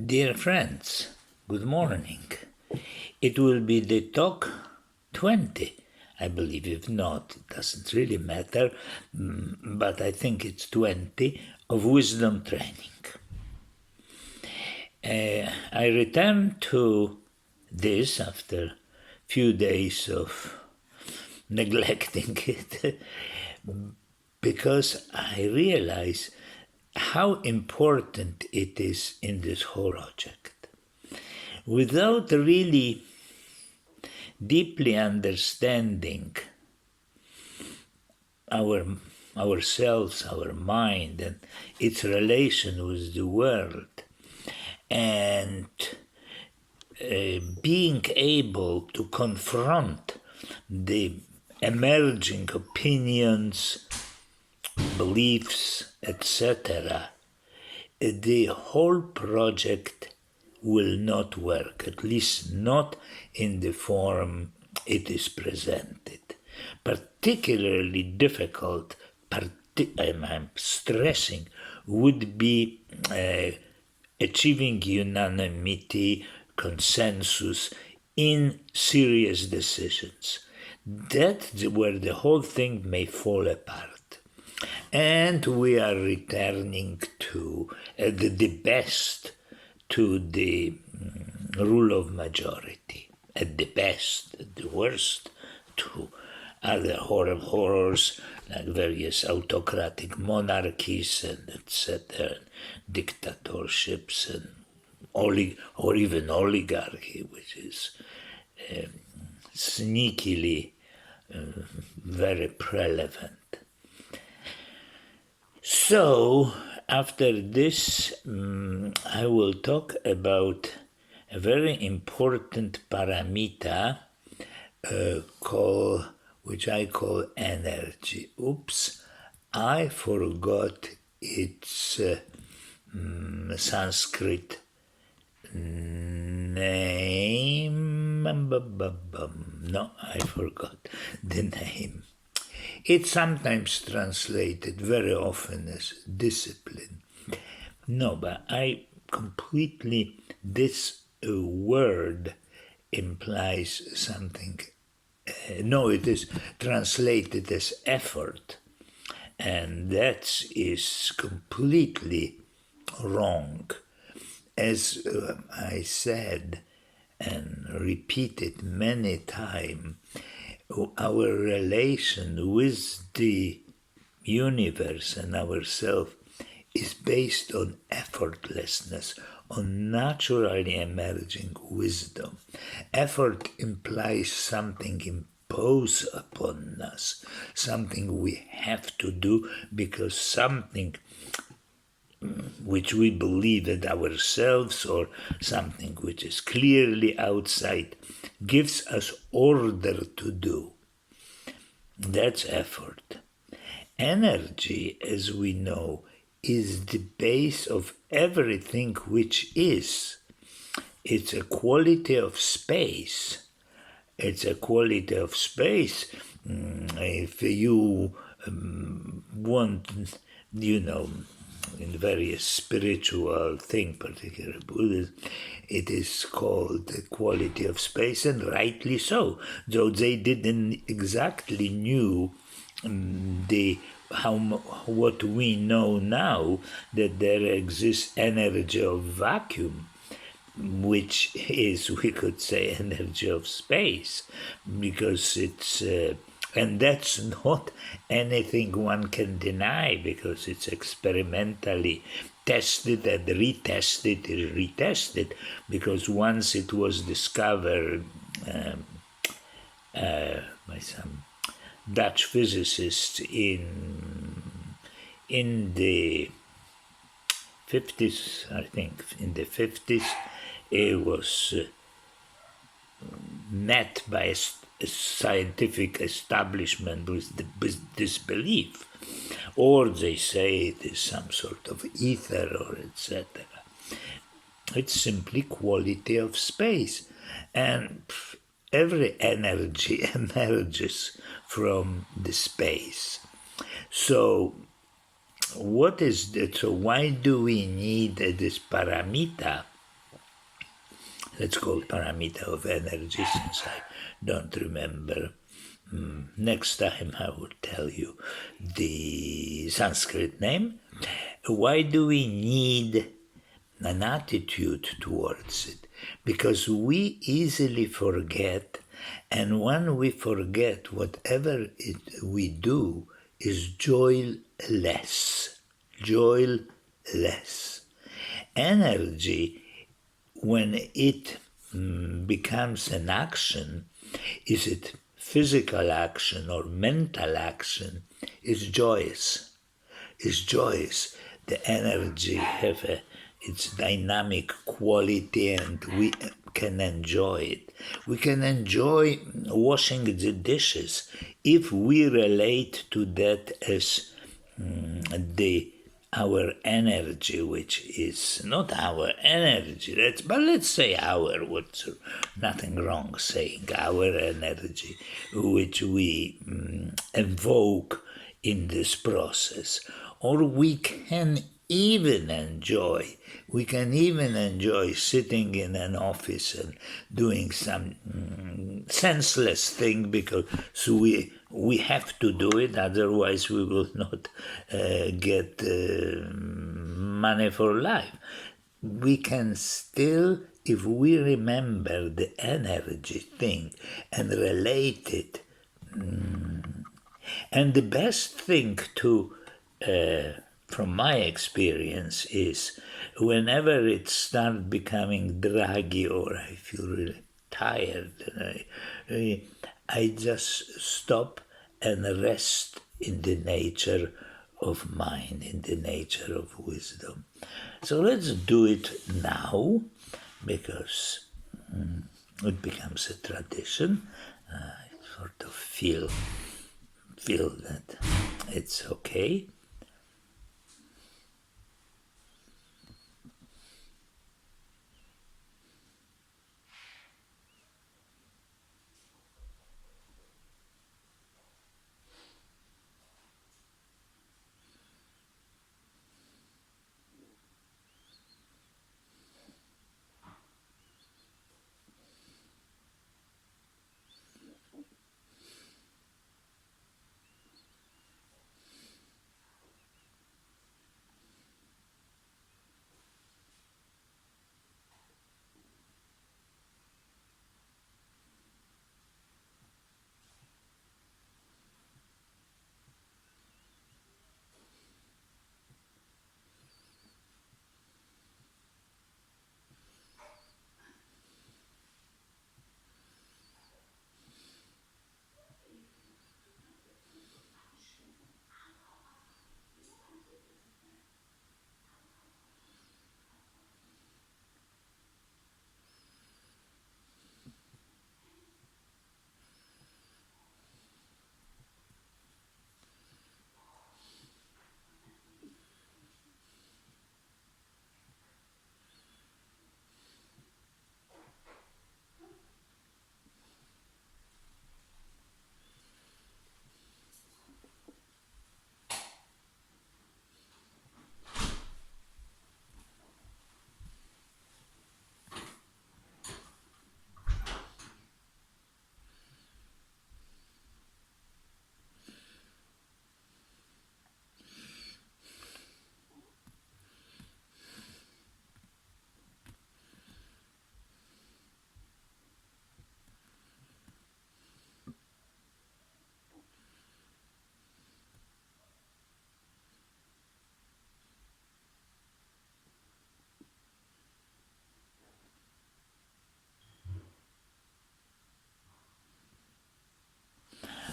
Dear friends, good morning. It will be the talk 20, I believe. If not, it doesn't really matter, but I think it's 20 of wisdom training. I returned to this after few days of neglecting it because I realize how important it is in this whole project. Without really deeply understanding ourselves, our mind, and its relation with the world, and being able to confront the emerging opinions, beliefs, etc., the whole project will not work, at least not in the form it is presented. Particularly difficult, I'm stressing, would be achieving unanimity, consensus in serious decisions. That's where the whole thing may fall apart. And we are returning to the best, to the rule of majority. At the best, at the worst, to other horrors like various autocratic monarchies and etc., dictatorships and or even oligarchy, which is sneakily very relevant. So, after this, I will talk about a very important paramita which I call energy. Oops, I forgot its Sanskrit name. No, I forgot the name. It's sometimes translated very often as discipline. No, but this word implies something. No, it is translated as effort, and that is completely wrong. As I said and repeated many times, our relation with the universe and ourselves is based on effortlessness, on naturally emerging wisdom. Effort implies something imposed upon us, something we have to do because something which we believe in ourselves or something which is clearly outside gives us order to do. That's effort. Energy, as we know, is the base of everything which is. It's a quality of space. It's a quality of space. If you want, in various spiritual things, particularly Buddhism, it is called the quality of space, and rightly so, though they didn't exactly knew what we know now, that there exists energy of vacuum, which is, we could say, energy of space, because it's and that's not anything one can deny, because it's experimentally tested and retested, because once it was discovered by some Dutch physicists in the 50s, I think, it was met by a scientific establishment with disbelief, or they say it is some sort of ether or etc. It's simply quality of space, and every energy emerges from the space. So what is that? So why do we need this paramita? let's call Paramita of energy, since I don't remember. Next time I will tell you the Sanskrit name. Why do we need an attitude towards it? Because we easily forget, and when we forget, whatever we do is joyless. Joyless. Energy, when it becomes an action, is it physical action or mental action, is joyous. Is joyous. The energy have its dynamic quality, and we can enjoy it. We can enjoy washing the dishes if we relate to that as the our energy, which is not our energy. But let's say our. What's nothing wrong saying our energy, which we evoke in this process, or we can even enjoy. We can even enjoy sitting in an office and doing some senseless thing because we have to do it, otherwise we will not get money for life. We can still, if we remember the energy thing and relate it, and the best thing to, from my experience, is whenever it starts becoming draggy or I feel really tired, and I just stop and rest in the nature of mind, in the nature of wisdom. So let's do it now, because it becomes a tradition. I sort of feel that it's okay.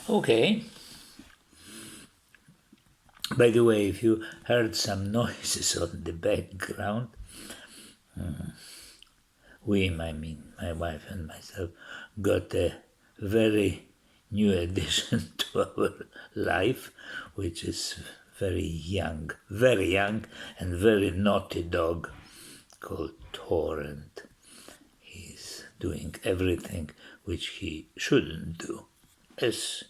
Okay. By the way, if you heard some noises on the background, my wife and myself, got a very new addition to our life, which is very young and very naughty dog called Thor, and he's doing everything which he shouldn't do, as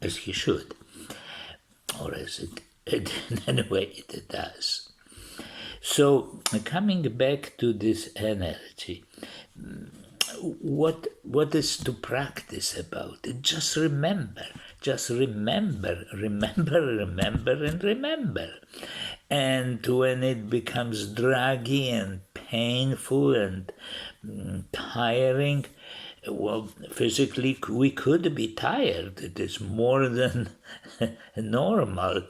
he should, or as it in any way it does. So coming back to this energy, what is to practice about it? Just remember, remember, and remember. And when it becomes draggy and painful and tiring, well, physically we could be tired. It is more than normal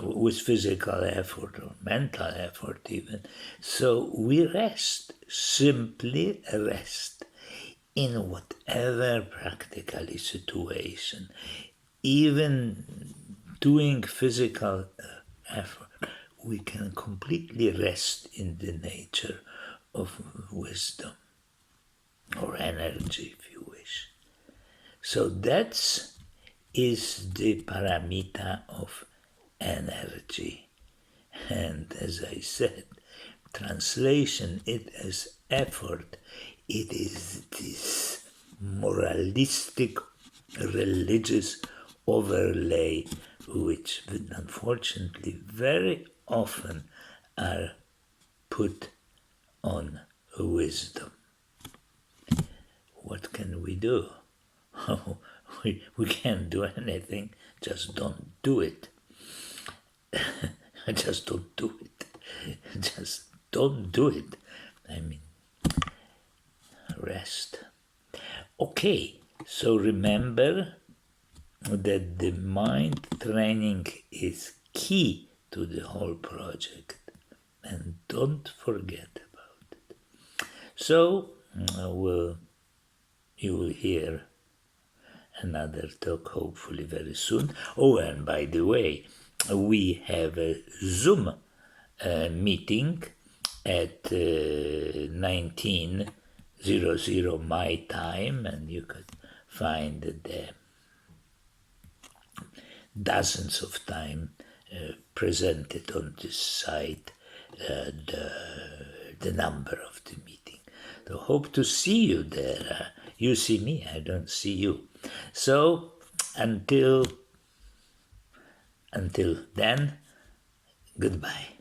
with physical effort or mental effort even. So we rest, simply rest in whatever practically situation. Even doing physical effort, we can completely rest in the nature of wisdom or energy, if you wish. So that's is the paramita of energy. And as I said, translation it as effort. It is this moralistic, religious overlay which unfortunately very often are put on wisdom. What can we do? We can't do anything, just don't do it. Just don't do it. Just don't do it. I mean, rest. Okay, so remember that the mind training is key to the whole project, and don't forget about it. So, you will hear another talk hopefully very soon. Oh, and by the way, we have a Zoom meeting at 19:00 my time, and you could find the dozens of time presented on this site, the number of the meeting. So hope to see you there. You see me, I don't see you. So until then, goodbye.